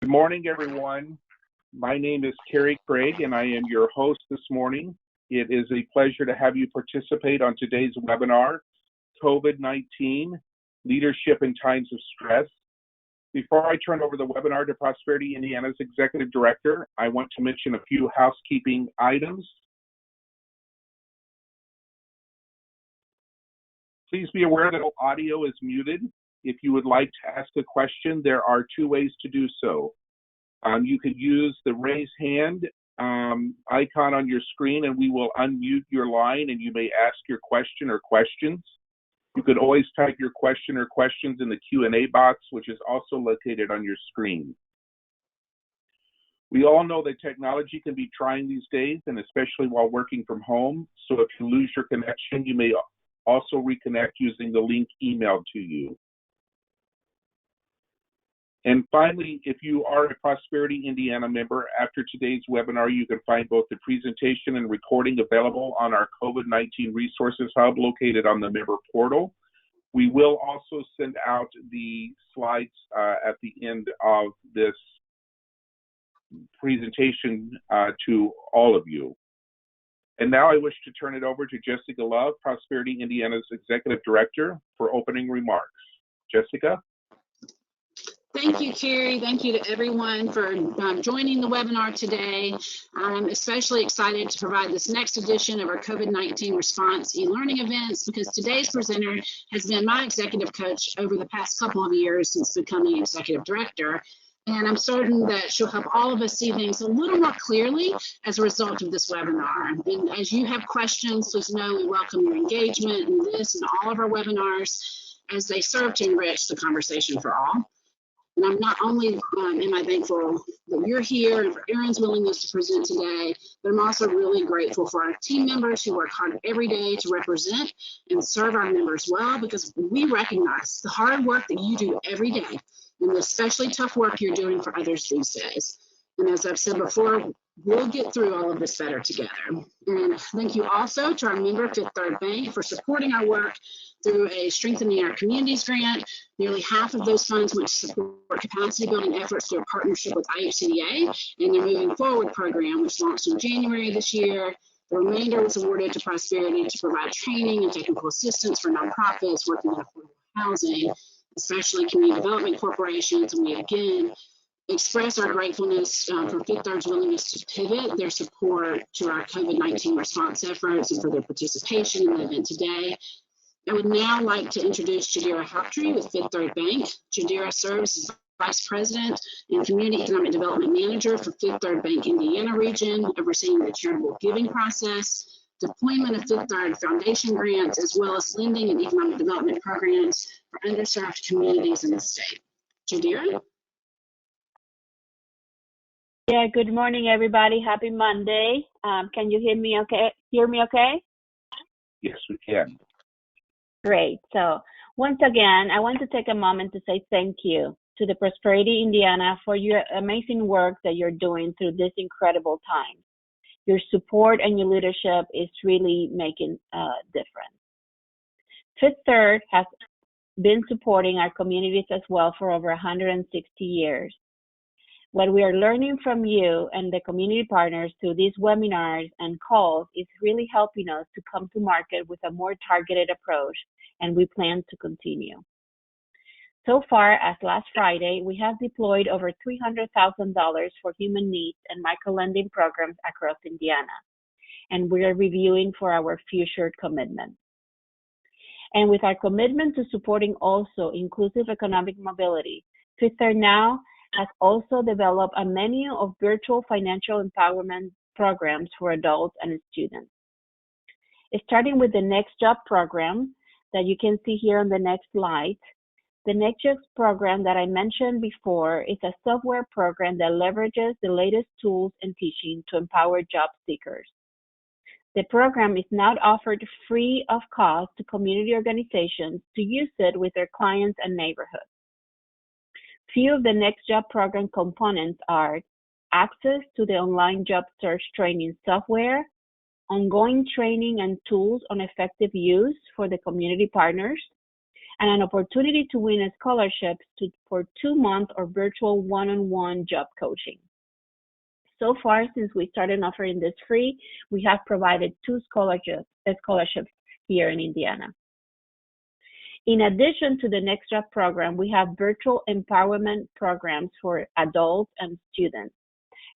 Good morning, everyone. My name is Terry Craig, and I am your host this morning. It is a pleasure to have you participate on today's webinar, COVID-19, Leadership in Times of Stress. Before I turn over the webinar to Prosperity Indiana's Executive Director, I want to mention a few housekeeping items. Please be aware that all audio is muted. If you would like to ask a question, there are two ways to do so. You could use the raise hand icon on your screen and we will unmute your line and you may ask your question or questions. You could always type your question or questions in the Q&A box, which is also located on your screen. We all know that technology can be trying these days, and especially while working from home. So if you lose your connection, you may also reconnect using the link emailed to you. And finally, if you are a Prosperity Indiana member, after today's webinar, you can find both the presentation and recording available on our COVID-19 Resources Hub located on the member portal. We will also send out the slides at the end of this presentation to all of you. And now I wish to turn it over to Jessica Love, Prosperity Indiana's Executive Director, for opening remarks. Jessica? Thank you, Terry. Thank you to everyone for joining the webinar today. I'm especially excited to provide this next edition of our COVID-19 response e-learning events because today's presenter has been my executive coach over the past couple of years since becoming executive director. And I'm certain that she'll help all of us see things a little more clearly as a result of this webinar. And as you have questions, please know we welcome your engagement in this and all of our webinars as they serve to enrich the conversation for all. And I'm not only am I thankful that you're here and for Erin's willingness to present today, but I'm also really grateful for our team members who work hard every day to represent and serve our members well, because we recognize the hard work that you do every day and the especially tough work you're doing for others these days. And as I've said before, we'll get through all of this better together. And thank you also to our member, Fifth Third Bank, for supporting our work through a Strengthening Our Communities grant. Nearly half of those funds went to support capacity building efforts through a partnership with IHCDA and their Moving Forward program, which launched in January this year. The remainder was awarded to Prosperity to provide training and technical assistance for nonprofits working in affordable housing, especially community development corporations. And we again express our gratefulness for Fifth Third's willingness to pivot their support to our COVID-19 response efforts and for their participation in the event today. I would now like to introduce Jadira Hoptree with Fifth Third Bank. Jadira serves as Vice President and Community Economic Development Manager for Fifth Third Bank Indiana region, overseeing the charitable giving process, deployment of Fifth Third Foundation grants, as well as lending and economic development programs for underserved communities in the state. Jadira? Yeah, good morning, everybody. Happy Monday. Can you hear me okay? Yes, we can. Great. So once again, I want to take a moment to say thank you to the Prosperity Indiana for your amazing work that you're doing through this incredible time. Your support and your leadership is really making a difference. Fifth Third has been supporting our communities as well for over 160 years. What we are learning from you and the community partners through these webinars and calls is really helping us to come to market with a more targeted approach, and we plan to continue. So far, as last Friday, we have deployed over $300,000 for human needs and microlending programs across Indiana, and we are reviewing for our future commitments. And with our commitment to supporting also inclusive economic mobility, Fifth Third now has also developed a menu of virtual financial empowerment programs for adults and students. Starting with the Next Job program that you can see here on the next slide, the Next Job program that I mentioned before is a software program that leverages the latest tools and teaching to empower job seekers. The program is now offered free of cost to community organizations to use it with their clients and neighborhoods. Few of the Next Job program components are access to the online job search training software, ongoing training and tools on effective use for the community partners, and an opportunity to win a scholarship for 2-month or virtual one-on-one job coaching. So far, since we started offering this free, we have provided 2 scholarships here in Indiana. In addition to the Next Job program, we have virtual empowerment programs for adults and students.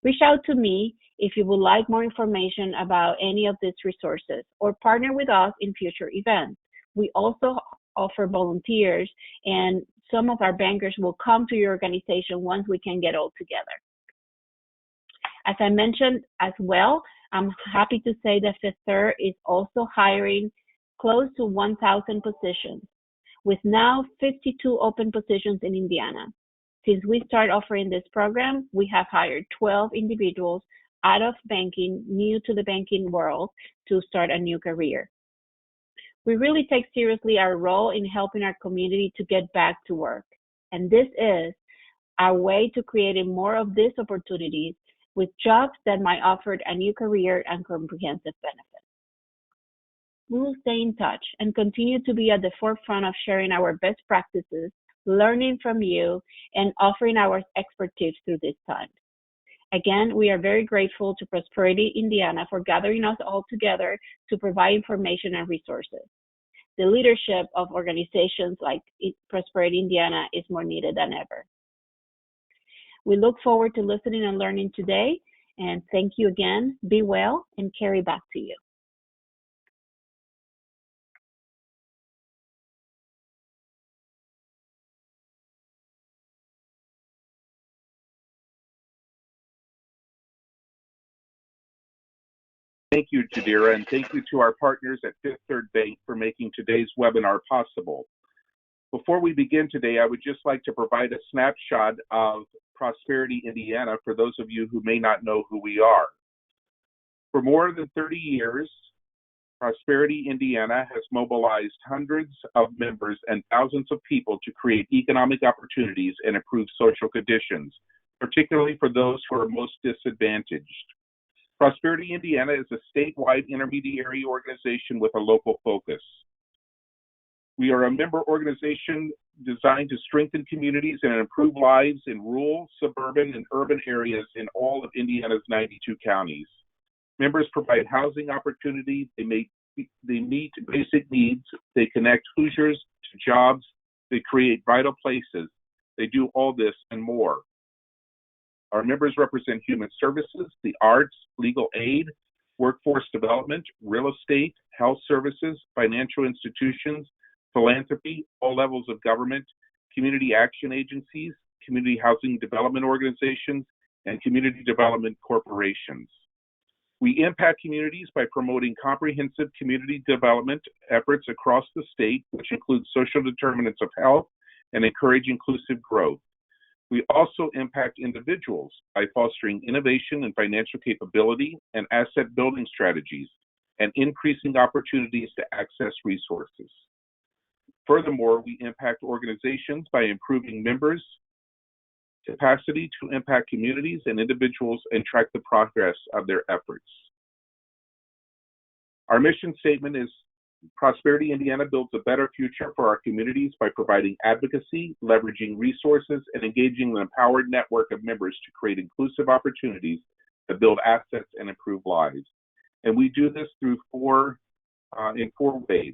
Reach out to me if you would like more information about any of these resources or partner with us in future events. We also offer volunteers, and some of our bankers will come to your organization once we can get all together. As I mentioned as well, I'm happy to say that FISTER is also hiring close to 1,000 positions, with now 52 open positions in Indiana. Since we started offering this program, we have hired 12 individuals out of banking, new to the banking world, to start a new career. We really take seriously our role in helping our community to get back to work. And this is our way to creating more of these opportunities with jobs that might offer a new career and comprehensive benefits. We will stay in touch and continue to be at the forefront of sharing our best practices, learning from you, and offering our expertise through this time. Again, we are very grateful to Prosperity Indiana for gathering us all together to provide information and resources. The leadership of organizations like Prosperity Indiana is more needed than ever. We look forward to listening and learning today, and thank you again. Be well, and Carrie, back to you. Thank you, Jadira, and thank you to our partners at Fifth Third Bank for making today's webinar possible. Before we begin today, I would just like to provide a snapshot of Prosperity Indiana for those of you who may not know who we are. For more than 30 years, Prosperity Indiana has mobilized hundreds of members and thousands of people to create economic opportunities and improve social conditions, particularly for those who are most disadvantaged. Prosperity Indiana is a statewide intermediary organization with a local focus. We are a member organization designed to strengthen communities and improve lives in rural, suburban, and urban areas in all of Indiana's 92 counties. Members provide housing opportunity, they meet basic needs, they connect Hoosiers to jobs, they create vital places. They do all this and more. Our members represent human services, the arts, legal aid, workforce development, real estate, health services, financial institutions, philanthropy, all levels of government, community action agencies, community housing development organizations, and community development corporations. We impact communities by promoting comprehensive community development efforts across the state, which include social determinants of health and encourage inclusive growth. We also impact individuals by fostering innovation and financial capability and asset building strategies and increasing opportunities to access resources. Furthermore, we impact organizations by improving members' capacity to impact communities and individuals and track the progress of their efforts. Our mission statement is Prosperity Indiana builds a better future for our communities by providing advocacy, leveraging resources, and engaging an empowered network of members to create inclusive opportunities to build assets and improve lives. And we do this through in four ways.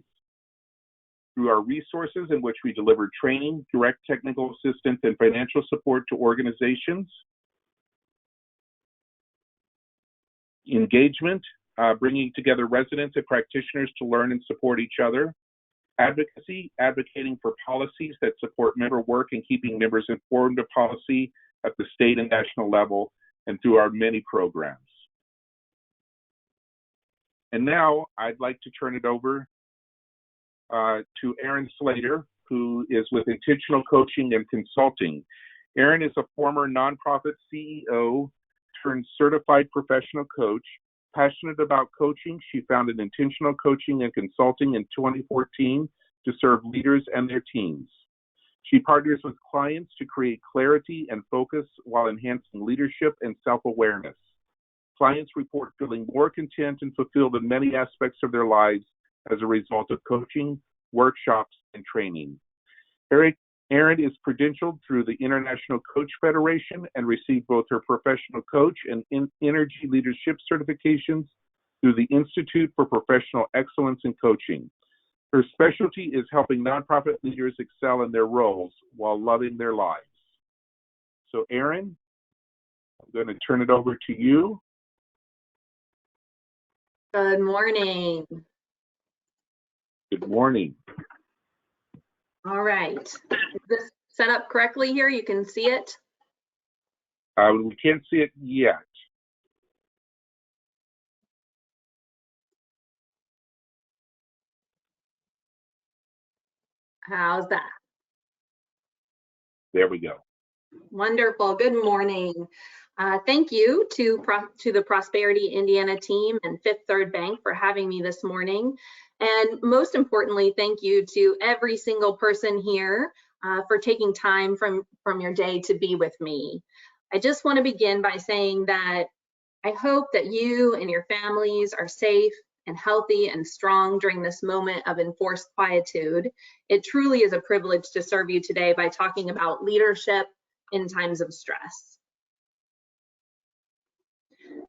Through our resources, in which we deliver training, direct technical assistance, and financial support to organizations. Engagement, bringing together residents and practitioners to learn and support each other. Advocacy, advocating for policies that support member work and keeping members informed of policy at the state and national level, and through our many programs. And now I'd like to turn it over to Erin Slater, who is with Intentional Coaching and Consulting. Erin is a former nonprofit CEO turned certified professional coach. Passionate about coaching, she founded Intentional Coaching and Consulting in 2014 to serve leaders and their teams. She partners with clients to create clarity and focus while enhancing leadership and self-awareness. Clients report feeling more content and fulfilled in many aspects of their lives as a result of coaching, workshops, and training. Erin is credentialed through the International Coach Federation and received both her professional coach and energy leadership certifications through the Institute for Professional Excellence in Coaching. Her specialty is helping nonprofit leaders excel in their roles while loving their lives. So Erin, I'm going to turn it over to you. Good morning. Good morning. All right. Is this set up correctly here? You can see it? We can't see it yet. How's that? There we go. Wonderful. Good morning. Thank you to the Prosperity Indiana team and Fifth Third Bank for having me this morning. And most importantly, thank you to every single person here for taking time from your day to be with me. I just want to begin by saying that I hope that you and your families are safe and healthy and strong during this moment of enforced quietude. It truly is a privilege to serve you today by talking about leadership in times of stress.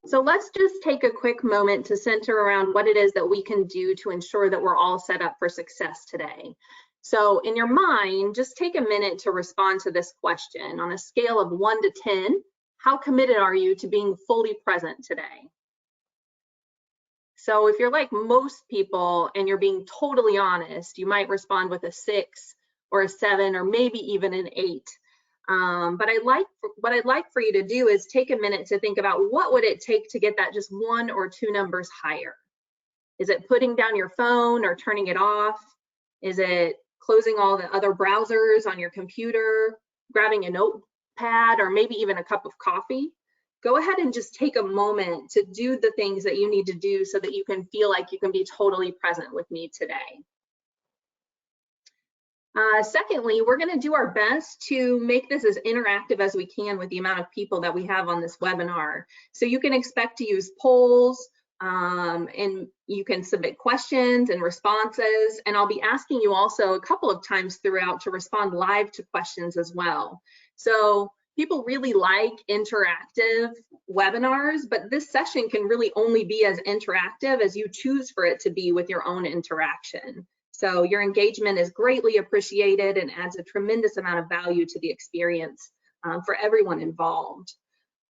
So let's just take a quick moment to center around what it is that we can do to ensure that we're all set up for success today. So in your mind, just take a minute to respond to this question. On a scale of 1 to 10, how committed are you to being fully present today? So if you're like most people and you're being totally honest, you might respond with a 6 or a 7 or maybe even an 8. But what I'd like for you to do is take a minute to think about what would it take to get that just 1 or 2 numbers higher. Is it putting down your phone or turning it off? Is it closing all the other browsers on your computer, grabbing a notepad, or maybe even a cup of coffee? Go ahead and just take a moment to do the things that you need to do so that you can feel like you can be totally present with me today. Secondly, we're going to do our best to make this as interactive as we can with the amount of people that we have on this webinar. So you can expect to use polls, and you can submit questions and responses, and I'll be asking you also a couple of times throughout to respond live to questions as well. So people really like interactive webinars, but this session can really only be as interactive as you choose for it to be with your own interaction. So your engagement is greatly appreciated and adds a tremendous amount of value to the experience for everyone involved.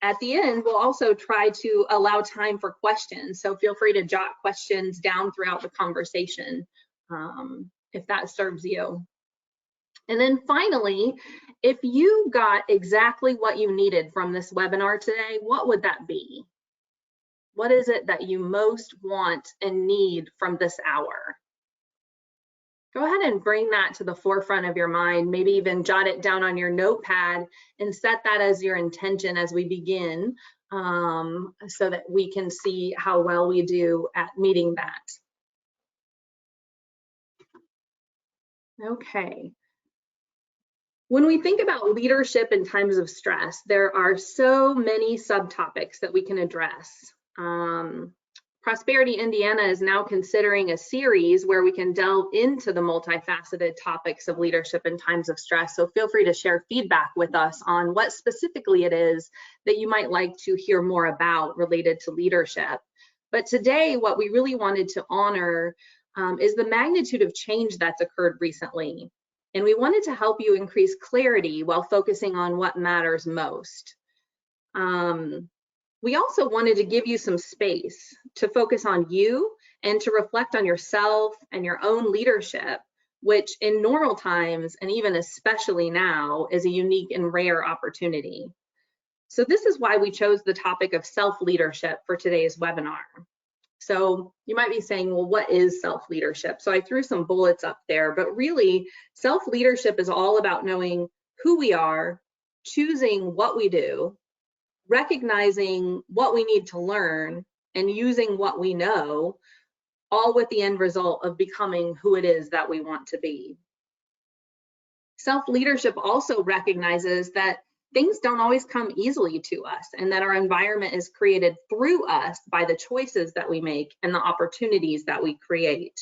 At the end, we'll also try to allow time for questions. So feel free to jot questions down throughout the conversation if that serves you. And then finally, if you got exactly what you needed from this webinar today, what would that be? What is it that you most want and need from this hour? Go ahead and bring that to the forefront of your mind, maybe even jot it down on your notepad and set that as your intention as we begin so that we can see how well we do at meeting that. Okay. When we think about leadership in times of stress, there are so many subtopics that we can address. Prosperity Indiana is now considering a series where we can delve into the multifaceted topics of leadership in times of stress. So feel free to share feedback with us on what specifically it is that you might like to hear more about related to leadership. But today, what we really wanted to honor is the magnitude of change that's occurred recently. And we wanted to help you increase clarity while focusing on what matters most. We also wanted to give you some space to focus on you and to reflect on yourself and your own leadership, which in normal times, and even especially now, is a unique and rare opportunity. So this is why we chose the topic of self-leadership for today's webinar. So you might be saying, well, what is self-leadership? So I threw some bullets up there, but really self-leadership is all about knowing who we are, choosing what we do, recognizing what we need to learn, and using what we know, all with the end result of becoming who it is that we want to be. Self-leadership also recognizes that things don't always come easily to us and that our environment is created through us by the choices that we make and the opportunities that we create.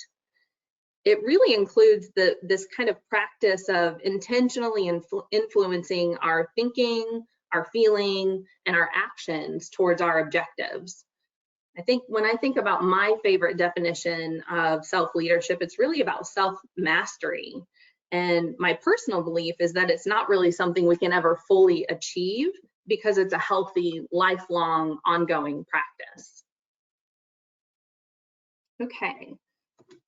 it really includes this kind of practice of intentionally influencing our thinking, our feeling, and our actions towards our objectives. I think when I think about my favorite definition of self-leadership, it's really about self-mastery. And my personal belief is that it's not really something we can ever fully achieve because it's a healthy, lifelong, ongoing practice. Okay,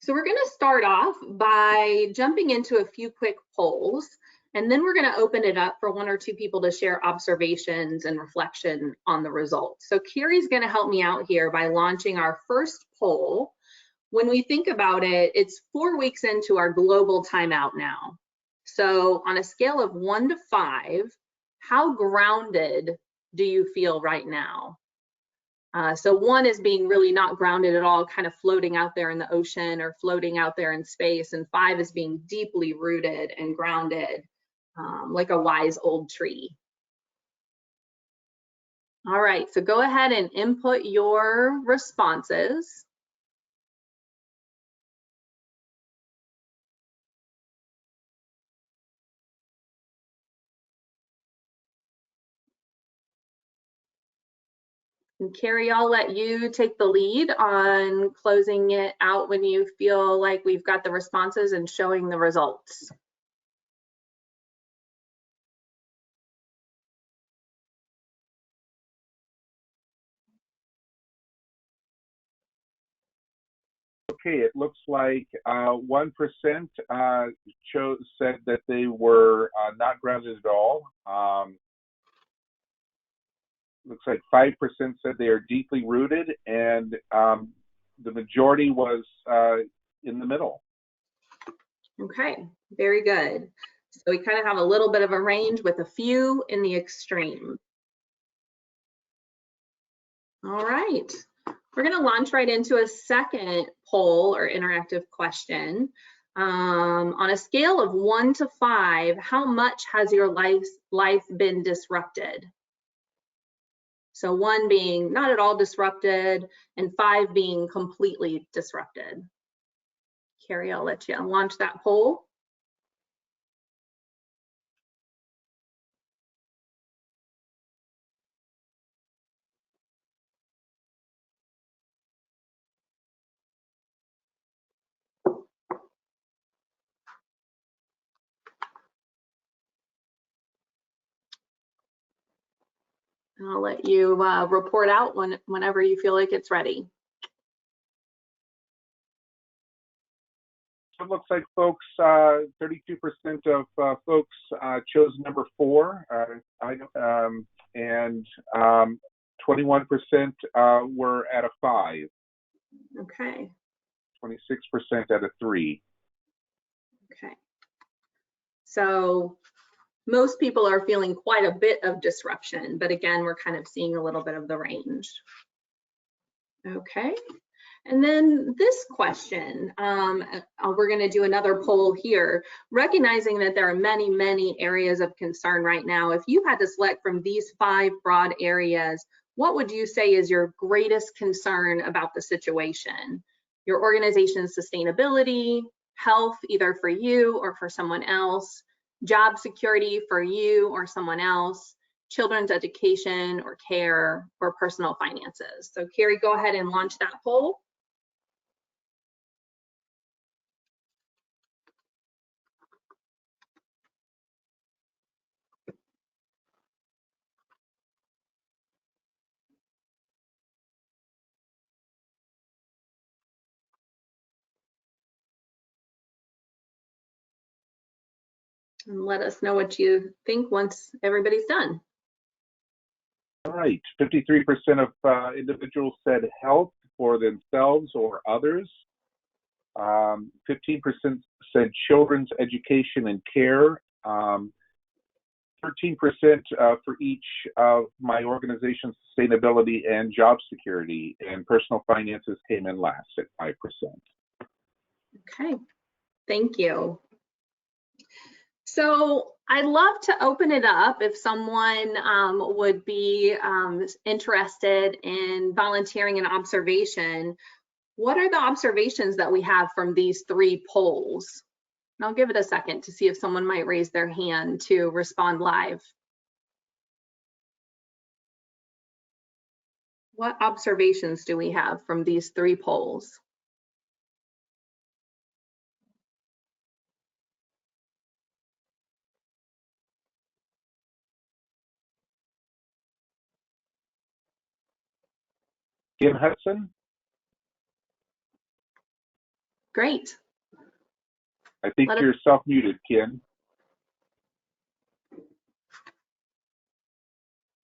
so we're going to start off by jumping into a few quick polls, and then we're going to open it up for one or two people to share observations and reflection on the results. So Carrie's going to help me out here by launching our first poll. When we think about it, it's 4 weeks into our global timeout now. So on a scale of 1 to 5, how grounded do you feel right now? So 1 is being really not grounded at all, kind of floating out there in the ocean or floating out there in space, and 5 is being deeply rooted and grounded, like a wise old tree. All right, so go ahead and input your responses. And Carrie, I'll let you take the lead on closing it out when you feel like we've got the responses and showing the results. Okay, it looks like 1% said that they were not grounded at all. Looks like 5% said they are deeply rooted, and the majority was in the middle. Okay, very good. So we kind of have a little bit of a range with a few in the extreme. All right, we're going to launch right into a second poll or interactive question. On a scale of 1 to 5, how much has your life been disrupted? So 1 being not at all disrupted and 5 being completely disrupted. Carrie, I'll let you launch that poll. I'll let you report out whenever you feel like it's ready. So it looks like folks, 32% of folks chose number 4, and 21% were at a 5. Okay. 26% at a 3. Okay. So most people are feeling quite a bit of disruption, but again, we're kind of seeing a little bit of the range. Okay. And then this question, we're going to do another poll here, recognizing that there are many, many areas of concern right now. If you had to select from these 5 broad areas, what would you say is your greatest concern about the situation? Your organization's sustainability, health, either for you or for someone else, job security for you or someone else, children's education or care, or personal finances. So Carrie, go ahead and launch that poll. And let us know what you think once everybody's done. All right, 53% of individuals said health for themselves or others. 15% said children's education and care. 13% for each of my organization's sustainability and job security, and personal finances came in last at 5%. Okay, thank you. So I'd love to open it up if someone would be interested in volunteering an observation. What are the observations that we have from these 3 polls? And I'll give it a second to see if someone might raise their hand to respond live. What observations do we have from these 3 polls? Kim Hudson? Great. I think you're self-muted, Kim.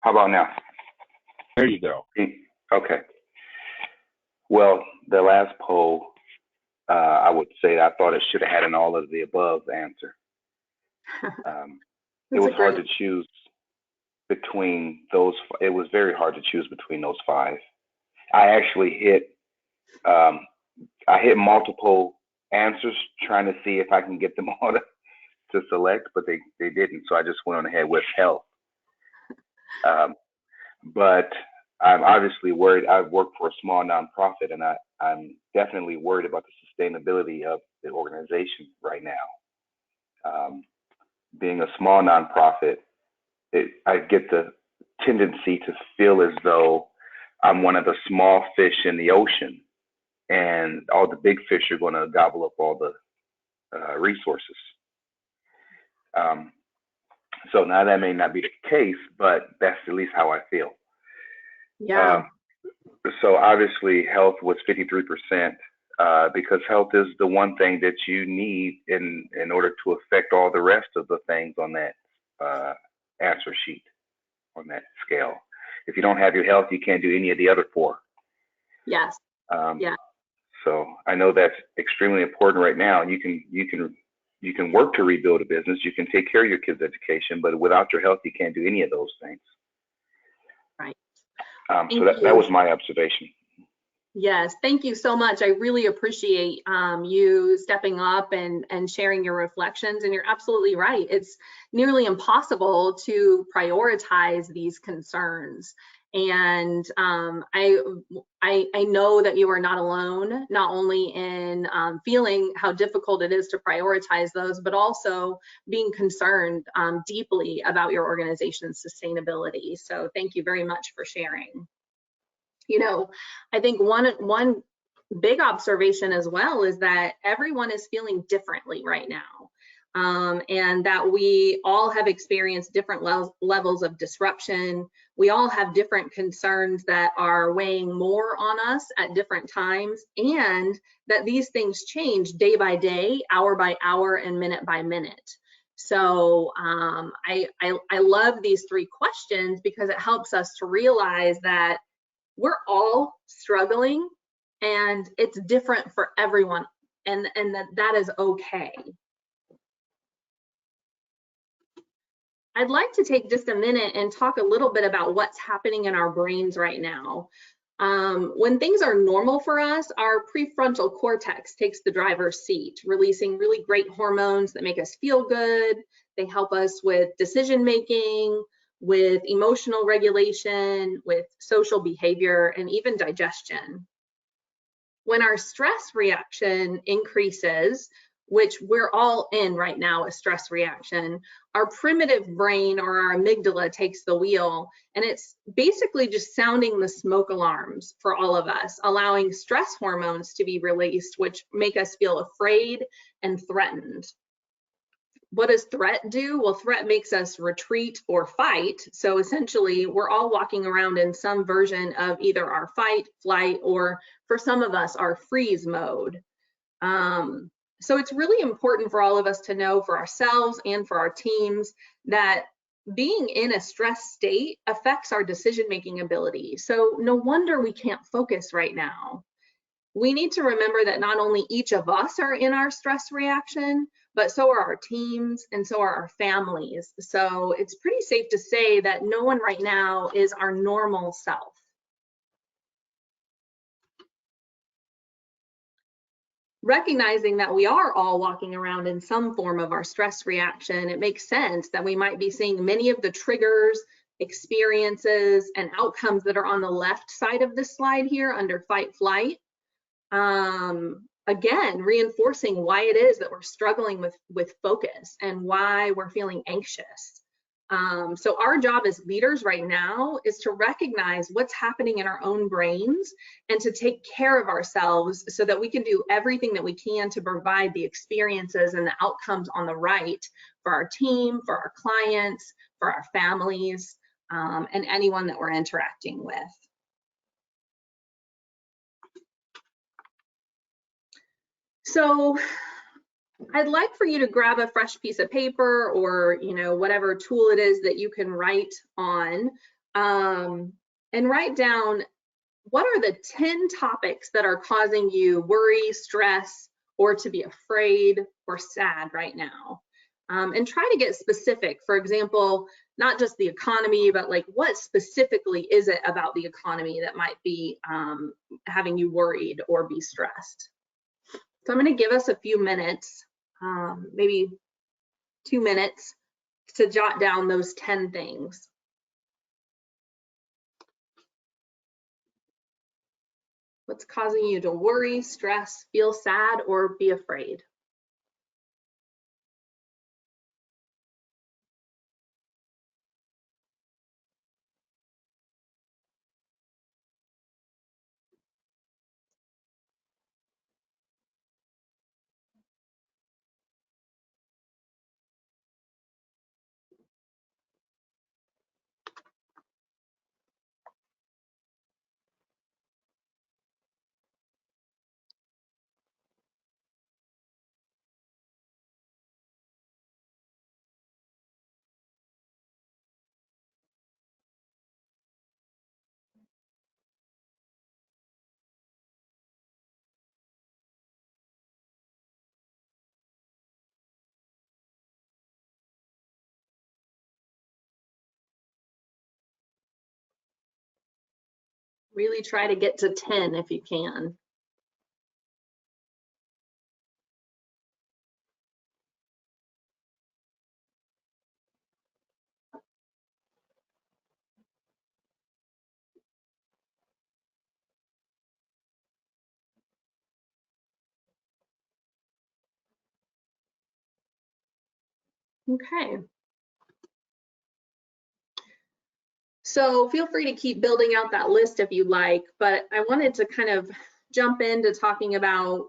How about now? There you go. Okay. Well, the last poll, I would say I thought it should have had an all of the above answer. It was hard to choose between those. It was very hard to choose between those 5. I actually hit multiple answers trying to see if I can get them all to select, but they didn't. So I just went on ahead with health. But I'm obviously worried. I work for a small nonprofit, and I'm definitely worried about the sustainability of the organization right now. Being a small nonprofit, I get the tendency to feel as though I'm one of the small fish in the ocean, and all the big fish are going to gobble up all the resources. So now that may not be the case, but that's at least how I feel. Yeah. So obviously health was 53%, because health is the one thing that you need in order to affect all the rest of the things on that answer sheet, on that scale. If you don't have your health, you can't do any of the other 4. Yes. Yeah. So I know that's extremely important right now. You can work to rebuild a business. You can take care of your kids' education, but without your health, you can't do any of those things. Right. So that was my observation. Yes, thank you so much. I really appreciate you stepping up and sharing your reflections. And you're absolutely right. It's nearly impossible to prioritize these concerns. And I know that you are not alone, not only in feeling how difficult it is to prioritize those, but also being concerned deeply about your organization's sustainability. So thank you very much for sharing. You know, I think one big observation as well is that everyone is feeling differently right now, and that we all have experienced different levels of disruption. We all have different concerns that are weighing more on us at different times, and that these things change day by day, hour by hour, and minute by minute. So I love these 3 questions because it helps us to realize that we're all struggling and it's different for everyone, and that is okay. I'd like to take just a minute and talk a little bit about what's happening in our brains right now. When things are normal for us, our prefrontal cortex takes the driver's seat, releasing really great hormones that make us feel good. They help us with decision making, with emotional regulation, with social behavior, and even digestion. When our stress reaction increases, which we're all in right now, a stress reaction, our primitive brain, or our amygdala, takes the wheel, and it's basically just sounding the smoke alarms for all of us, allowing stress hormones to be released, which make us feel afraid and threatened. What does threat do? Well, threat makes us retreat or fight. So essentially, we're all walking around in some version of either our fight, flight, or for some of us, our freeze mode. So it's really important for all of us to know, for ourselves and for our teams, that being in a stress state affects our decision-making ability. So no wonder we can't focus right now. We need to remember that not only each of us are in our stress reaction, but so are our teams and so are our families. So it's pretty safe to say that no one right now is our normal self. Recognizing that we are all walking around in some form of our stress reaction, it makes sense that we might be seeing many of the triggers, experiences, and outcomes that are on the left side of this slide here under fight flight. Again, reinforcing why it is that we're struggling with focus and why we're feeling anxious. So our job as leaders right now is to recognize what's happening in our own brains and to take care of ourselves so that we can do everything that we can to provide the experiences and the outcomes on the right for our team, for our clients, for our families, and anyone that we're interacting with. So I'd like for you to grab a fresh piece of paper or, whatever tool it is that you can write on, and write down what are the 10 topics that are causing you worry, stress, or to be afraid or sad right now. And try to get specific. For example, not just the economy, but like what specifically is it about the economy that might be having you worried or be stressed? So I'm going to give us a few minutes, maybe 2 minutes, to jot down those 10 things. What's causing you to worry, stress, feel sad, or be afraid? Really try to get to 10 if you can. Okay. So feel free to keep building out that list if you like, but I wanted to kind of jump into talking about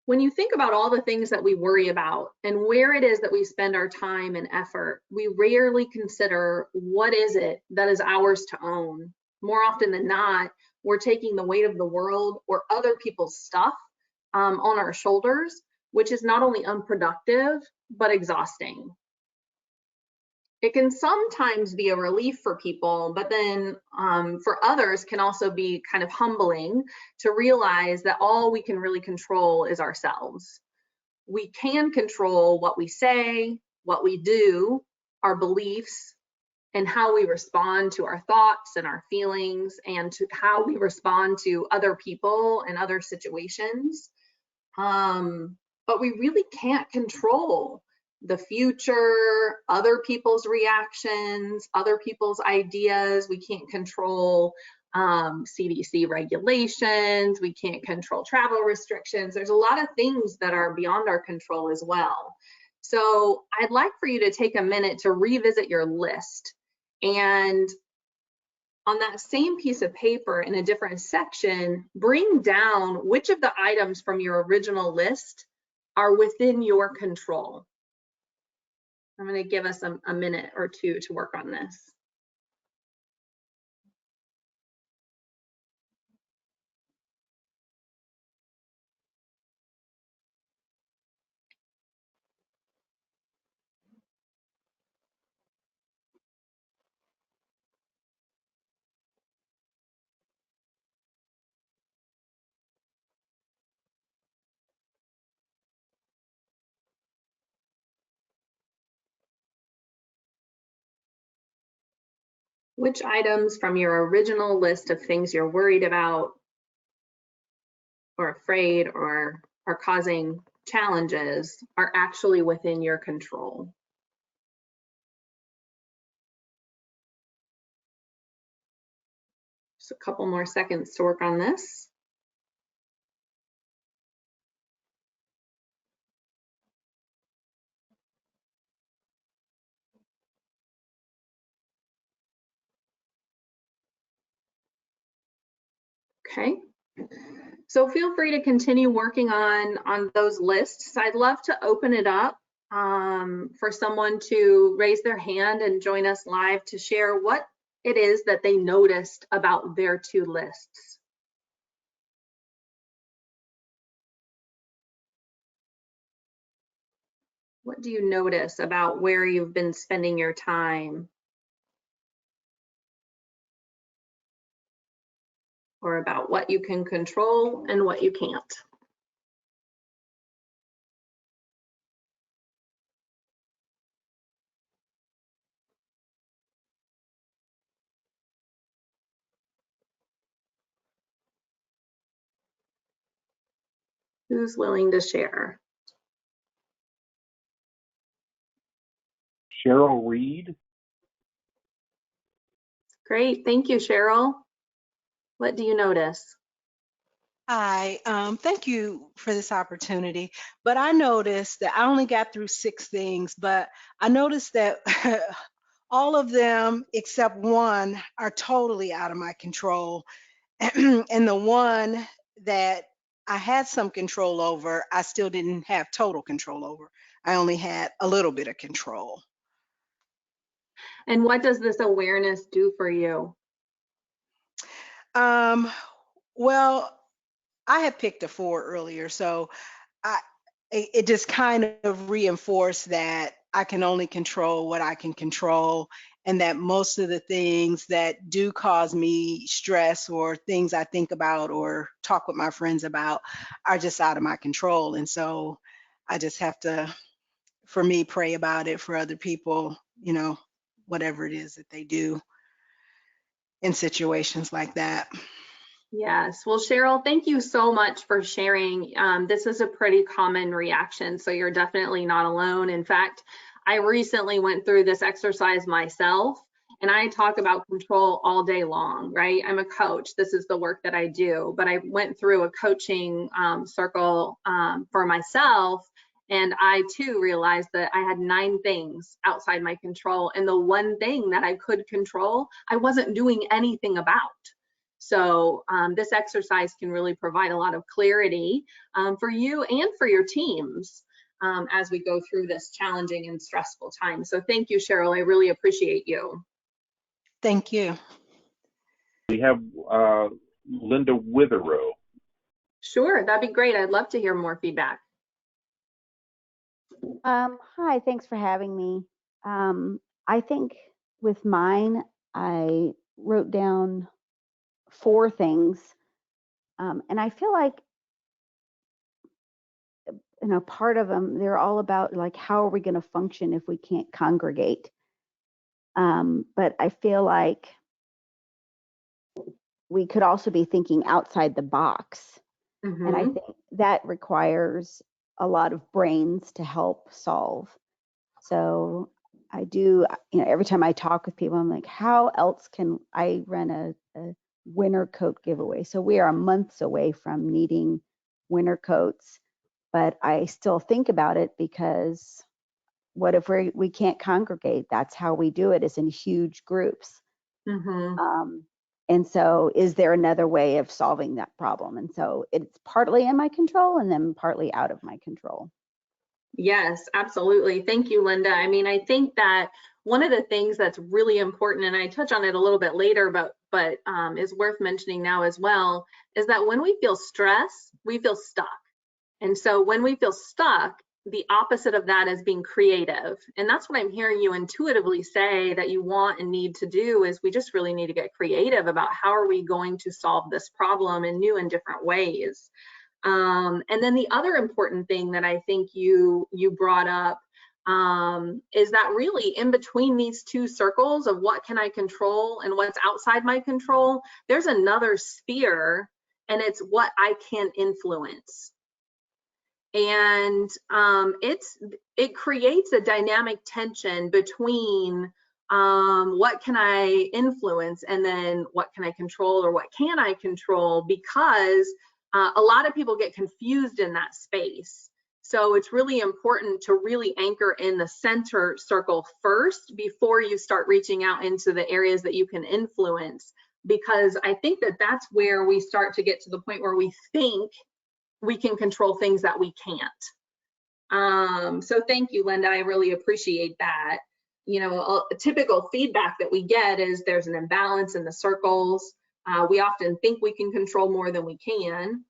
when you think about all the things that we worry about and where it is that we spend our time and effort, we rarely consider what is it that is ours to own. More often than not, we're taking the weight of the world or other people's stuff on our shoulders, which is not only unproductive, but exhausting. It can sometimes be a relief for people, but then for others can also be kind of humbling to realize that all we can really control is ourselves. We can control what we say, what we do, our beliefs, and how we respond to our thoughts and our feelings, and to how we respond to other people and other situations. But we really can't control the future, other people's reactions, other people's ideas. We can't control CDC regulations. We can't control travel restrictions. There's a lot of things that are beyond our control as well. So I'd like for you to take a minute to revisit your list, and on that same piece of paper in a different section, bring down which of the items from your original list are within your control. I'm going to give us a minute or two to work on this. Which items from your original list of things you're worried about or afraid or are causing challenges are actually within your control? Just a couple more seconds to work on this. Okay. So feel free to continue working on those lists. I'd love to open it up for someone to raise their hand and join us live to share what it is that they noticed about their two lists. What do you notice about where you've been spending your time? Or about what you can control and what you can't? Who's willing to share? Cheryl Reed. Great, thank you, Cheryl. What do you notice? Hi, thank you for this opportunity. But I noticed that I only got through 6 things, but I noticed that all of them except one are totally out of my control. And the one that I had some control over, I still didn't have total control over. I only had a little bit of control. And what does this awareness do for you? Well, I had picked a 4 earlier, so I it just kind of reinforced that I can only control what I can control, and that most of the things that do cause me stress or things I think about or talk with my friends about are just out of my control. And so I just have to, for me, pray about it. For other people, whatever it is that they do in situations like that. Yes, well, Cheryl, thank you so much for sharing. This is a pretty common reaction, so you're definitely not alone. In fact, I recently went through this exercise myself, and I talk about control all day long, right? I'm a coach. This is the work that I do, but I went through a coaching circle for myself, and I too realized that I had 9 things outside my control, and the one thing that I could control, I wasn't doing anything about. So this exercise can really provide a lot of clarity for you and for your teams as we go through this challenging and stressful time. So thank you, Cheryl. I really appreciate you. Thank you. We have Linda Witherow. Sure, that'd be great. I'd love to hear more feedback. Hi, thanks for having me. I think with mine, I wrote down 4 things, and I feel like, part of them, they're all about like, how are we going to function if we can't congregate? But I feel like we could also be thinking outside the box. And I think that requires a lot of brains to help solve. So I do, every time I talk with people, I'm like, how else can I run a winter coat giveaway? So we are months away from needing winter coats, but I still think about it because what if we can't congregate? That's how we do it, is in huge groups. And so is there another way of solving that problem? And so it's partly in my control and then partly out of my control. Yes, absolutely. Thank you, Linda. I mean, I think that one of the things that's really important, and I touch on it a little bit later, but is worth mentioning now as well, is that when we feel stress, we feel stuck. And so when we feel stuck, the opposite of that is being creative. And that's what I'm hearing you intuitively say that you want and need to do, is we just really need to get creative about how are we going to solve this problem in new and different ways. And then the other important thing that I think you brought up is that really in between these 2 circles of what can I control and what's outside my control, there's another sphere, and it's what I can influence. And it creates a dynamic tension between what can I influence and then what can I control or what can I control, because a lot of people get confused in that space. So it's really important to really anchor in the center circle first before you start reaching out into the areas that you can influence. because I think that that's where we start to get to the point where we think we can control things that we can't. So thank you, Linda. I really appreciate that. You know, a typical feedback that we get is there's an imbalance in the circles. We often think we can control more than we can.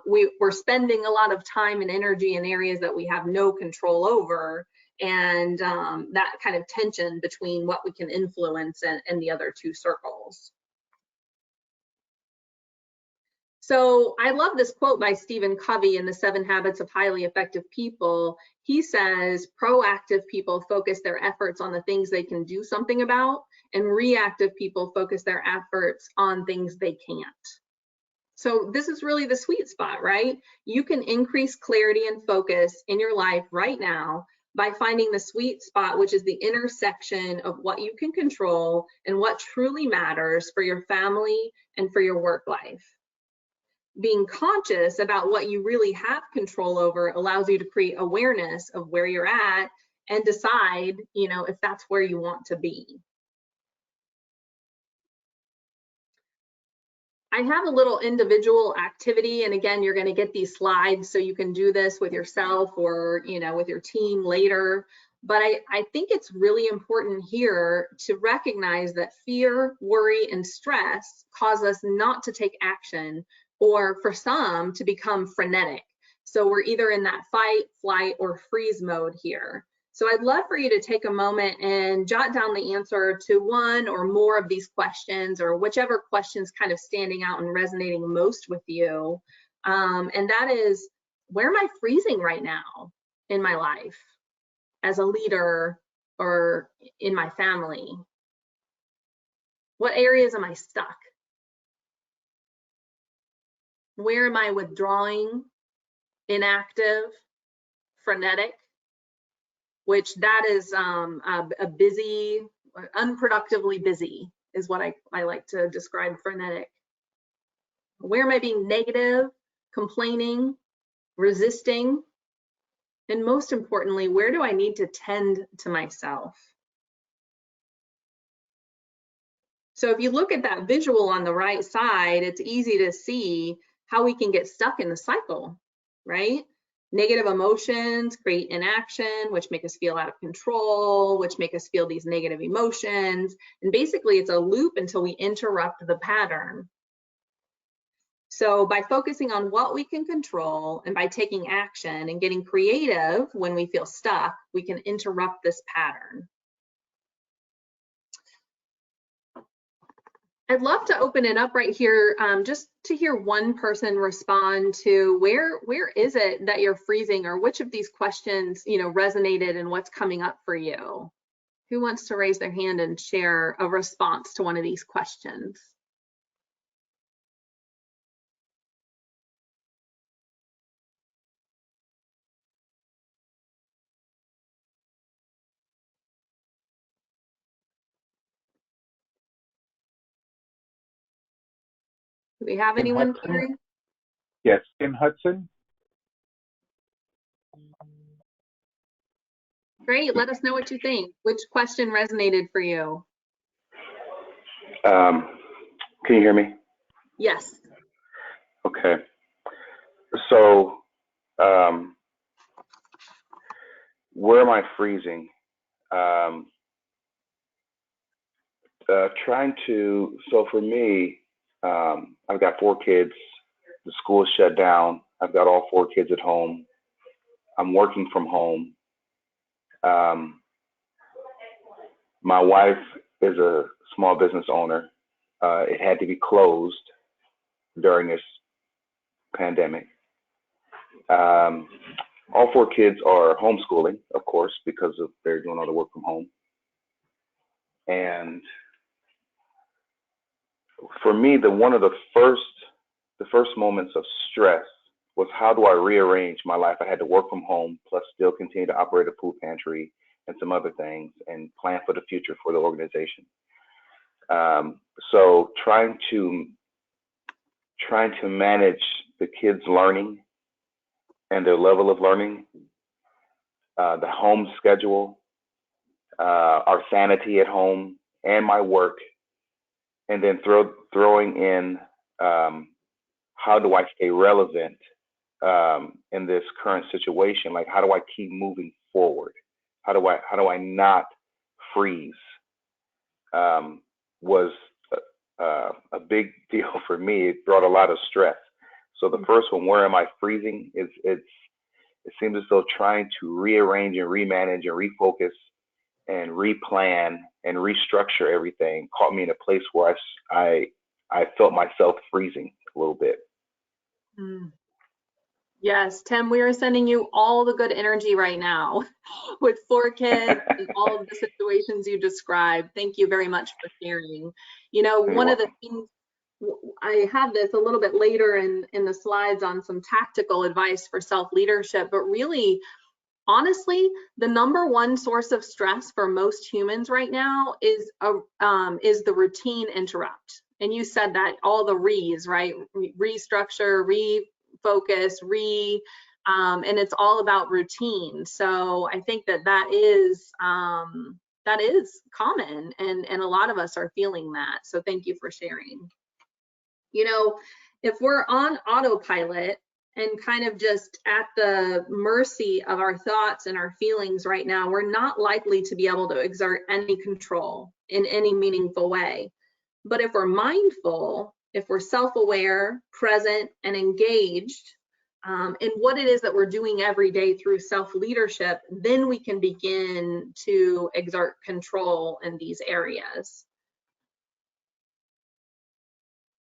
We're spending a lot of time and energy in areas that we have no control over, and that kind of tension between what we can influence and the other two circles. So I love this quote by Stephen Covey in The 7 Habits of Highly Effective People. He says, proactive people focus their efforts on the things they can do something about, and reactive people focus their efforts on things they can't. So this is really the sweet spot, right? You can increase clarity and focus in your life right now by finding the sweet spot, which is the intersection of what you can control and what truly matters for your family and for your work life. Being conscious about what you really have control over allows you to create awareness of where you're at and decide, you know, if that's where you want to be. I have a little individual activity, and again, you're going to get these slides so you can do this with yourself or, you know, with your team later. But I think it's really important here to recognize that fear, worry, and stress cause us not to take action, or for some to become frenetic. So we're either in that fight, flight, or freeze mode here. So I'd love for you to take a moment and jot down the answer to one or more of these questions, or whichever question's kind of standing out and resonating most with you. And that is, where am I freezing right now in my life as a leader or in my family? What areas am I stuck? Where am I withdrawing, inactive, frenetic? Which that is a busy, unproductively busy is what I like to describe frenetic. Where am I being negative, complaining, resisting? And most importantly, where do I need to tend to myself? So if you look at that visual on the right side, it's easy to see how we can get stuck in the cycle, right? Negative emotions create inaction, which make us feel out of control, which make us feel these negative emotions. And basically it's a loop until we interrupt the pattern. So by focusing on what we can control and by taking action and getting creative when we feel stuck, we can interrupt this pattern. I'd love to open it up right here just to hear one person respond to where is it that you're freezing, or which of these questions, you know, resonated and what's coming up for you. Who wants to raise their hand and share a response to one of these questions? Do we have anyone, Carrie? Yes, Ken Hudson. Great, let us know what you think. Which question resonated for you? Can you hear me? Yes. Okay. So, where am I freezing? So for me, I've got 4 kids. The school is shut down. I've got all 4 kids at home. I'm working from home. My wife is a small business owner. It had to be closed during this pandemic. All 4 kids are homeschooling, of course, because they're doing all the work from home. And for me, one of the first moments of stress was, how do I rearrange my life? I had to work from home, plus still continue to operate a food pantry and some other things, and plan for the future for the organization. So trying to manage the kids' learning and their level of learning, the home schedule, our sanity at home, and my work, and then throwing in how do I stay relevant in this current situation? Like, how do I keep moving forward? How do I not freeze? Was a big deal for me. It brought a lot of stress. So the first one, where am I freezing? It seems as though trying to rearrange and remanage and refocus and replan and restructure everything caught me in a place where I felt myself freezing a little bit. Yes, Tim, we are sending you all the good energy right now with 4 kids and all of the situations you described. Thank you very much for sharing. You know, one of the things, I have this a little bit later in the slides on some tactical advice for self-leadership, but really, honestly, the #1 source of stress for most humans right now is the routine interrupt. And you said that, all the re's, right? Restructure, refocus, and it's all about routine. So I think that is common, and a lot of us are feeling that. So thank you for sharing. You know, if we're on autopilot and kind of just at the mercy of our thoughts and our feelings right now, we're not likely to be able to exert any control in any meaningful way. But if we're mindful, if we're self-aware, present, and engaged in what it is that we're doing every day through self-leadership, then we can begin to exert control in these areas.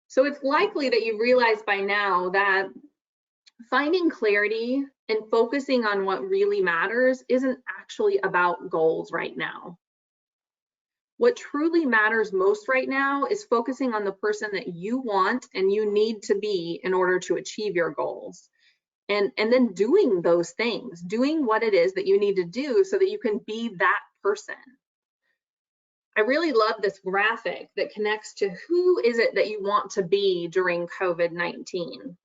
So it's likely that you realize by now that finding clarity and focusing on what really matters isn't actually about goals right now. What truly matters most right now is focusing on the person that you want and you need to be in order to achieve your goals. And then doing those things, doing what it is that you need to do so that you can be that person. I really love this graphic that connects to who is it that you want to be during COVID-19.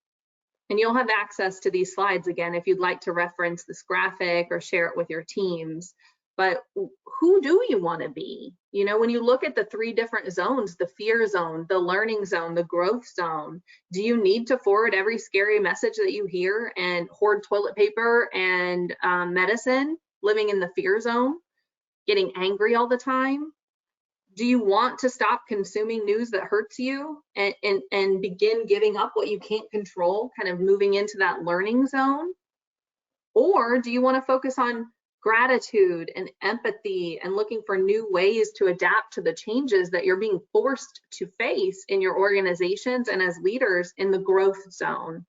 And you'll have access to these slides again if you'd like to reference this graphic or share it with your teams. But who do you want to be? You know, when you look at the 3 different zones, the fear zone, the learning zone, the growth zone, do you need to forward every scary message that you hear and hoard toilet paper and medicine, living in the fear zone, getting angry all the time? Do you want to stop consuming news that hurts you and begin giving up what you can't control, kind of moving into that learning zone? Or do you want to focus on gratitude and empathy and looking for new ways to adapt to the changes that you're being forced to face in your organizations and as leaders in the growth zone?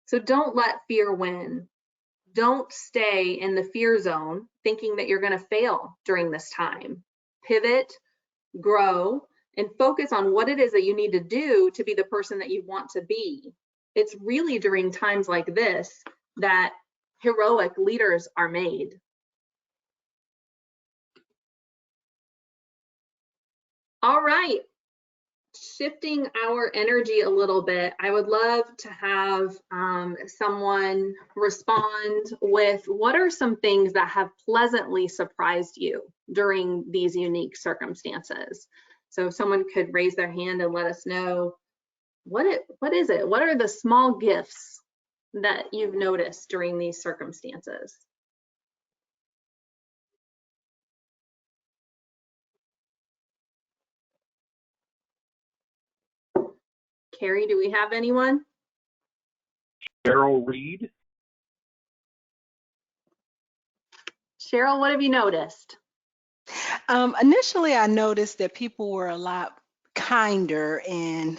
So don't let fear win. Don't stay in the fear zone thinking that you're going to fail during this time. Pivot, grow, and focus on what it is that you need to do to be the person that you want to be. It's really during times like this that heroic leaders are made. All right. Shifting our energy a little bit, I would love to have someone respond with what are some things that have pleasantly surprised you during these unique circumstances. So if someone could raise their hand and let us know what is it? What are the small gifts that you've noticed during these circumstances? Carrie, do we have anyone? Cheryl Reed. Cheryl, what have you noticed? Initially, I noticed that people were a lot kinder and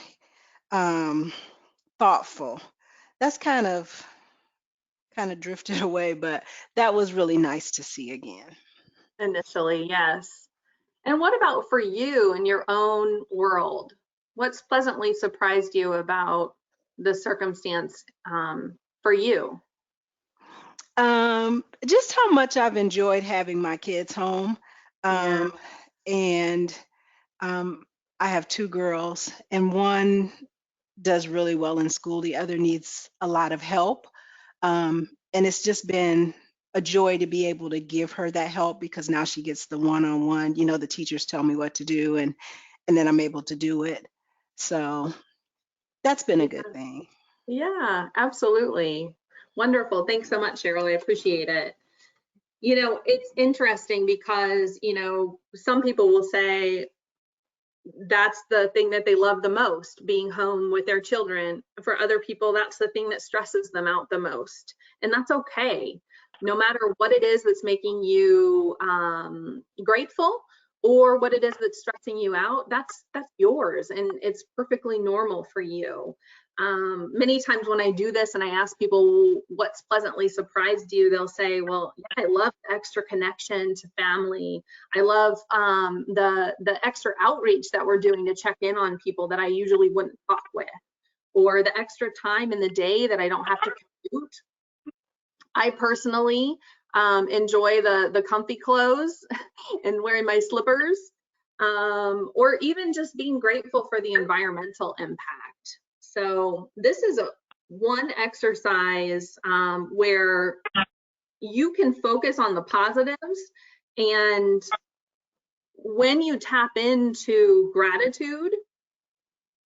thoughtful. That's kind of drifted away, but that was really nice to see again. Initially, yes. And what about for you in your own world? What's pleasantly surprised you about the circumstance for you? Just how much I've enjoyed having my kids home. Yeah. And I have 2 girls, and one does really well in school. The other needs a lot of help. And it's just been a joy to be able to give her that help, because now she gets the one-on-one, you know, the teachers tell me what to do, and then I'm able to do it. So that's been a good thing. Yeah, absolutely. Wonderful. Thanks so much, Cheryl. I appreciate it. You know, it's interesting because, you know, some people will say that's the thing that they love the most, being home with their children. For other people, that's the thing that stresses them out the most. And that's okay. No matter what it is that's making you grateful, or what it is that's stressing you out, that's yours, and it's perfectly normal for you. Many times when I do this and I ask people what's pleasantly surprised you, they'll say, well, yeah, I love the extra connection to family. I love the extra outreach that we're doing to check in on people that I usually wouldn't talk with, or the extra time in the day that I don't have to commute. I personally enjoy the comfy clothes and wearing my slippers, or even just being grateful for the environmental impact. So this is one exercise where you can focus on the positives, and when you tap into gratitude,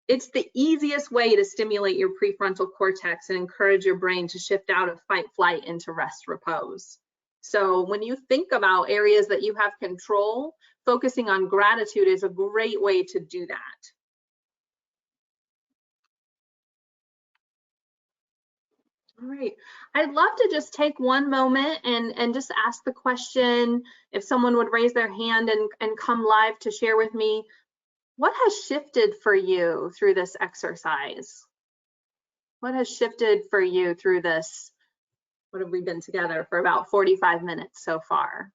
it's the easiest way to stimulate your prefrontal cortex and encourage your brain to shift out of fight, flight into rest, repose. So when you think about areas that you have control, focusing on gratitude is a great way to do that. All right, I'd love to just take one moment and just ask the question, if someone would raise their hand and come live to share with me, what has shifted for you through this exercise? What has shifted for you through this? What have we been together for about 45 minutes so far?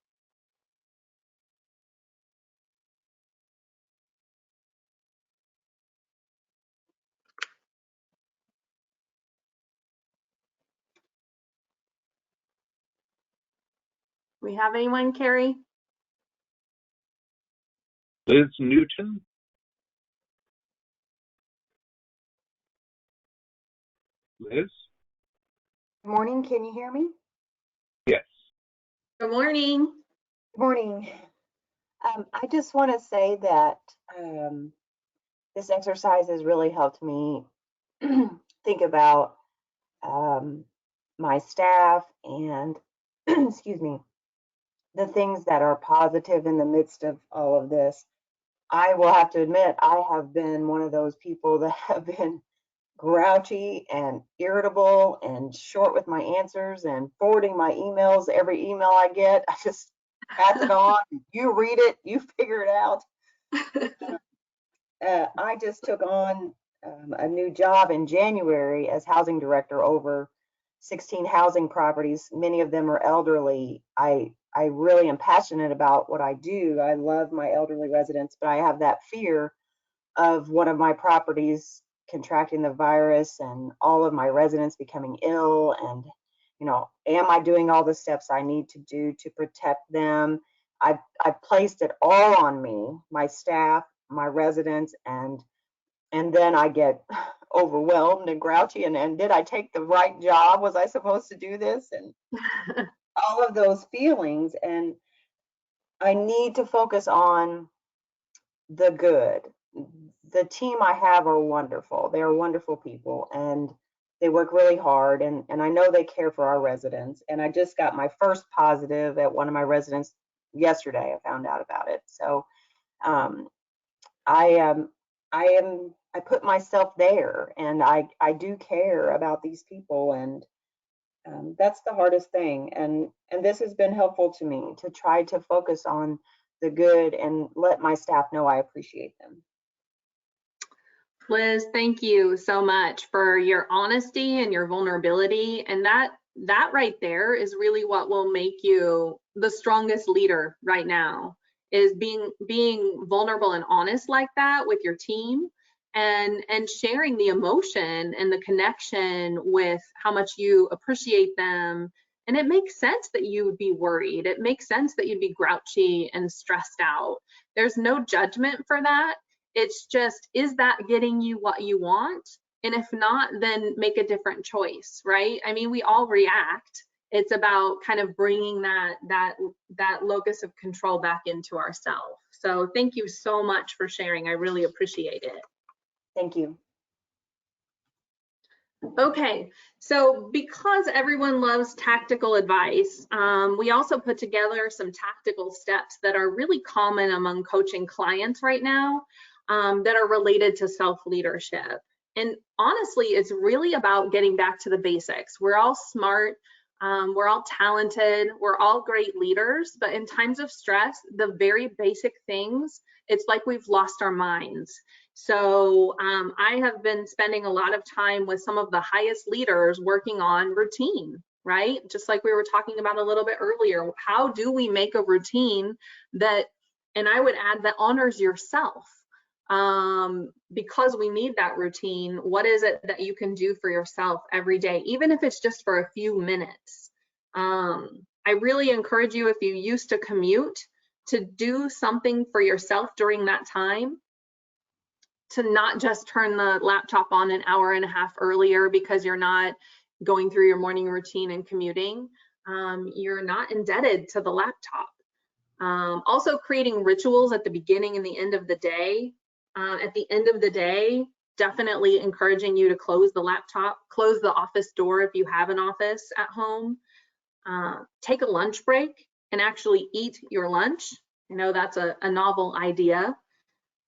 We have anyone, Carrie? Liz Newton? Liz? Good morning. Can you hear me? Yes. Good morning. Good morning. I just want to say that this exercise has really helped me think about my staff and, excuse me, the things that are positive in the midst of all of this. I will have to admit, I have been one of those people that have been grouchy and irritable and short with my answers and forwarding my emails. Every email I get, I just pass it on. You read it, you figure it out. I just took on a new job in January as housing director over 16 housing properties. Many of them are elderly. I really am passionate about what I do. I love my elderly residents, but I have that fear of one of my properties contracting the virus and all of my residents becoming ill. And, you know, am I doing all the steps I need to do to protect them? I've placed it all on me, my staff, my residents, and then I get overwhelmed and grouchy, and did I take the right job? Was I supposed to do this? And all of those feelings. And I need to focus on the good. The team I have are wonderful. They are wonderful people, and they work really hard, and I know they care for our residents. And I just got my first positive at one of my residents yesterday. I found out about it. So I put myself there, and I do care about these people, and that's the hardest thing. And this has been helpful to me to try to focus on the good and let my staff know I appreciate them. Liz, thank you so much for your honesty and your vulnerability. And that right there is really what will make you the strongest leader right now, is being vulnerable and honest like that with your team, and sharing the emotion and the connection with how much you appreciate them. And it makes sense that you would be worried. It makes sense that you'd be grouchy and stressed out. There's no judgment for that. It's just, is that getting you what you want? And if not, then make a different choice, right? I mean, we all react. It's about kind of bringing that locus of control back into ourselves. So thank you so much for sharing. I really appreciate it. Thank you. Okay, so because everyone loves tactical advice, we also put together some tactical steps that are really common among coaching clients right now, that are related to self-leadership. And honestly, it's really about getting back to the basics. We're all smart, we're all talented, we're all great leaders, but in times of stress, the very basic things, it's like we've lost our minds. So I have been spending a lot of time with some of the highest leaders working on routine, right? Just like we were talking about a little bit earlier, how do we make a routine that, and I would add, that honors yourself? Because we need that routine, what is it that you can do for yourself every day, even if it's just for a few minutes? I really encourage you, if you used to commute, to do something for yourself during that time, to not just turn the laptop on an hour and a half earlier because you're not going through your morning routine and commuting. You're not indebted to the laptop. Also creating rituals at the beginning and the end of the day. At the end of the day, definitely encouraging you to close the laptop, close the office door if you have an office at home. Take a lunch break and actually eat your lunch. I know that's a novel idea.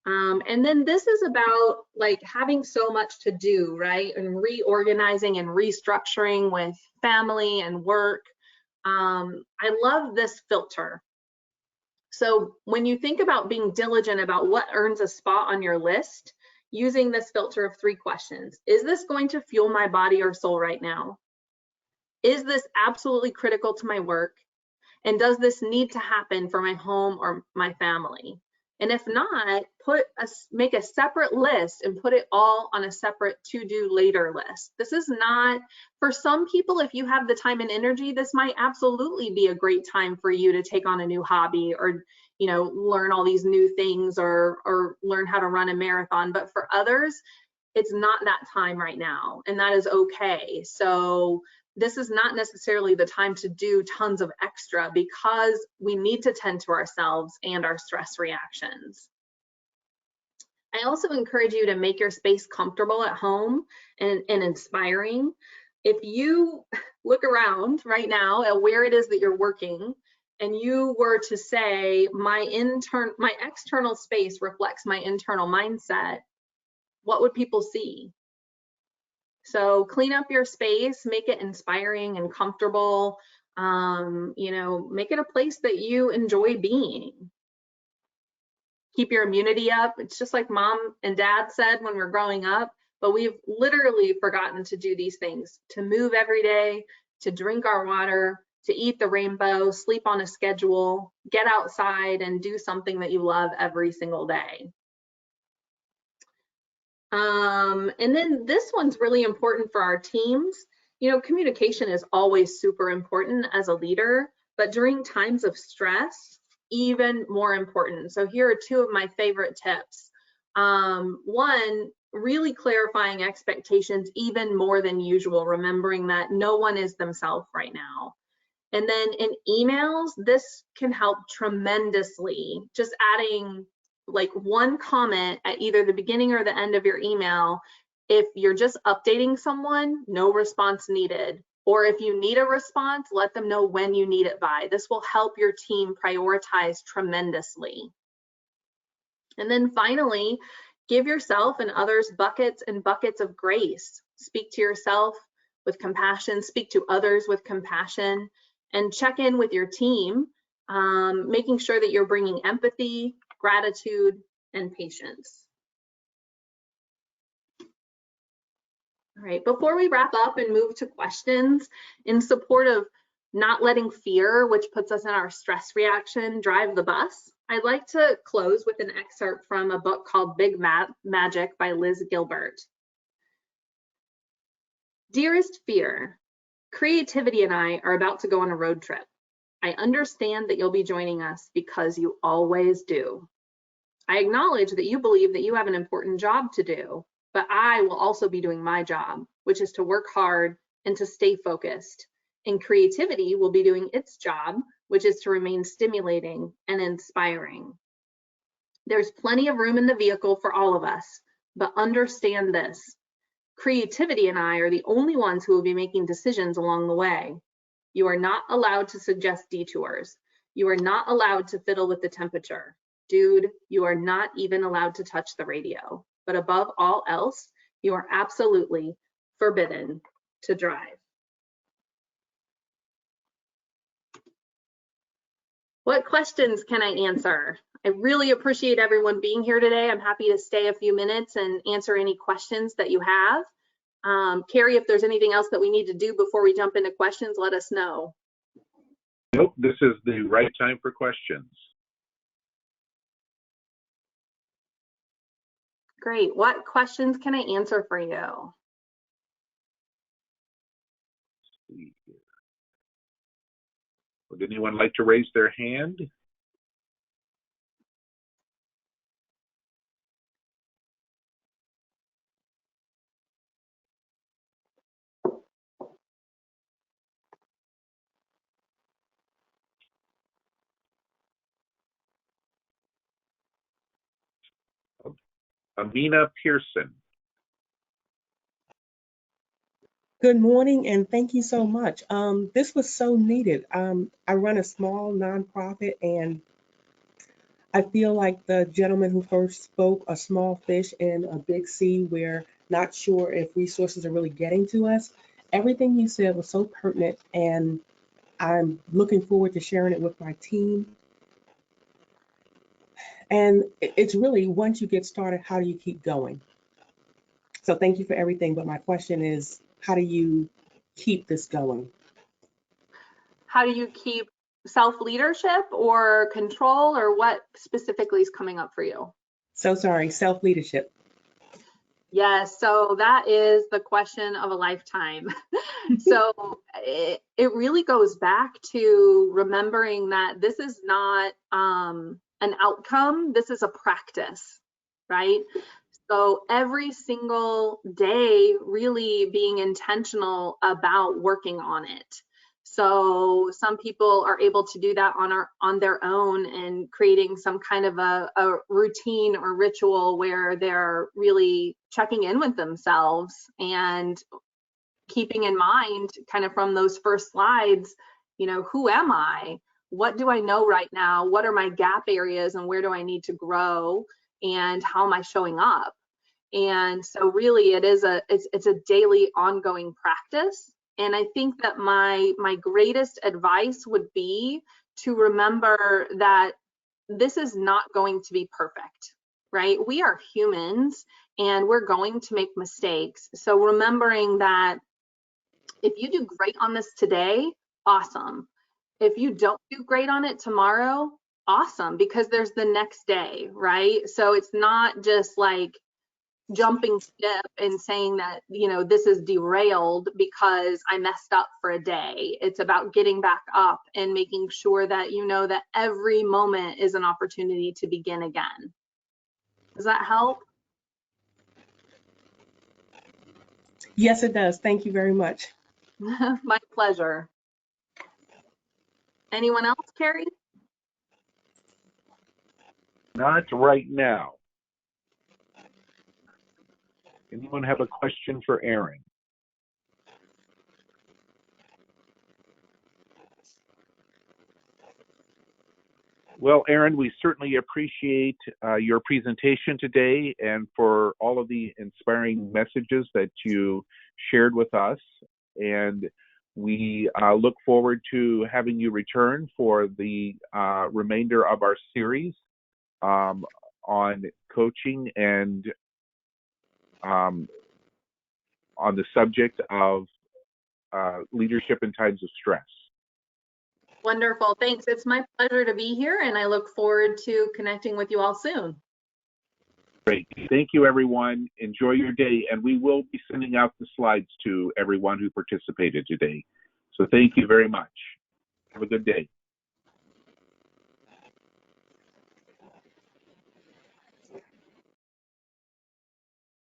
And then this is about like having so much to do, right? And reorganizing and restructuring with family and work. I love this filter. So when you think about being diligent about what earns a spot on your list, using this filter of 3 questions. Is this going to fuel my body or soul right now? Is this absolutely critical to my work? And does this need to happen for my home or my family? And if not, make a separate list and put it all on a separate to-do later list. This is not, for some people, if you have the time and energy, this might absolutely be a great time for you to take on a new hobby, or learn all these new things, or learn how to run a marathon. But for others, it's not that time right now, and that is okay. So this is not necessarily the time to do tons of extra, because we need to tend to ourselves and our stress reactions. I also encourage you to make your space comfortable at home and inspiring. If you look around right now at where it is that you're working, and you were to say, my external space reflects my internal mindset, what would people see? So clean up your space, make it inspiring and comfortable. Make it a place that you enjoy being. Keep your immunity up. It's just like mom and dad said when we're growing up, but we've literally forgotten to do these things, to move every day, to drink our water, to eat the rainbow, sleep on a schedule, get outside and do something that you love every single day. And then this one's really important for our teams. Communication is always super important as a leader, but during times of stress, even more important. So here are 2 of my favorite tips. One, really clarifying expectations even more than usual, remembering that no one is themselves right now. And then in emails, this can help tremendously. Just adding like 1 comment at either the beginning or the end of your email. If you're just updating someone, no response needed. Or if you need a response, let them know when you need it by. This will help your team prioritize tremendously. And then finally, give yourself and others buckets and buckets of grace. Speak to yourself with compassion, speak to others with compassion, and check in with your team, making sure that you're bringing empathy, gratitude, and patience. All right, before we wrap up and move to questions, in support of not letting fear, which puts us in our stress reaction, drive the bus, I'd like to close with an excerpt from a book called Big Magic by Liz Gilbert. Dearest fear, creativity and I are about to go on a road trip. I understand that you'll be joining us because you always do. I acknowledge that you believe that you have an important job to do, but I will also be doing my job, which is to work hard and to stay focused. And creativity will be doing its job, which is to remain stimulating and inspiring. There's plenty of room in the vehicle for all of us, but understand this. Creativity and I are the only ones who will be making decisions along the way. You are not allowed to suggest detours. You are not allowed to fiddle with the temperature. Dude, you are not even allowed to touch the radio. But above all else, you are absolutely forbidden to drive. What questions can I answer? I really appreciate everyone being here today. I'm happy to stay a few minutes and answer any questions that you have. Carrie, if there's anything else that we need to do before we jump into questions, let us know. Nope, this is the right time for questions. Great. What questions can I answer for you? Would anyone like to raise their hand? Amina Pearson. Good morning, and thank you so much. This was so needed. I run a small nonprofit, and I feel like the gentleman who first spoke, a small fish in a big sea, we're not sure if resources are really getting to us. Everything you said was so pertinent, and I'm looking forward to sharing it with my team. And it's really, once you get started, how do you keep going? So thank you for everything, but my question is, how do you keep this going? How do you keep self-leadership or control, or what specifically is coming up for you? So sorry, self-leadership. Yes, so that is the question of a lifetime. So it really goes back to remembering that this is not an outcome, this is a practice, right? So every single day, really being intentional about working on it. So some people are able to do that on their own and creating some kind of a routine or ritual where they're really checking in with themselves and keeping in mind, kind of from those first slides, you know, who am I? What do I know right now? What are my gap areas and where do I need to grow? And how am I showing up? And so really it's a daily ongoing practice. And I think that my greatest advice would be to remember that this is not going to be perfect, right? We are humans and we're going to make mistakes. So remembering that if you do great on this today, awesome. If you don't do great on it tomorrow, awesome, because there's the next day, right? So it's not just like jumping ship and saying that, you know, this is derailed because I messed up for a day. It's about getting back up and making sure that you know that every moment is an opportunity to begin again. Does that help? Yes, it does. Thank you very much. My pleasure. Anyone else, Carrie? Not right now. Anyone have a question for Erin? Well, Erin, we certainly appreciate your presentation today and for all of the inspiring messages that you shared with us. And we look forward to having you return for the remainder of our series on coaching and on the subject of leadership in times of stress. Wonderful, thanks. It's my pleasure to be here and I look forward to connecting with you all soon. Great, thank you everyone. Enjoy your day, and we will be sending out the slides to everyone who participated today. So thank you very much. Have a good day.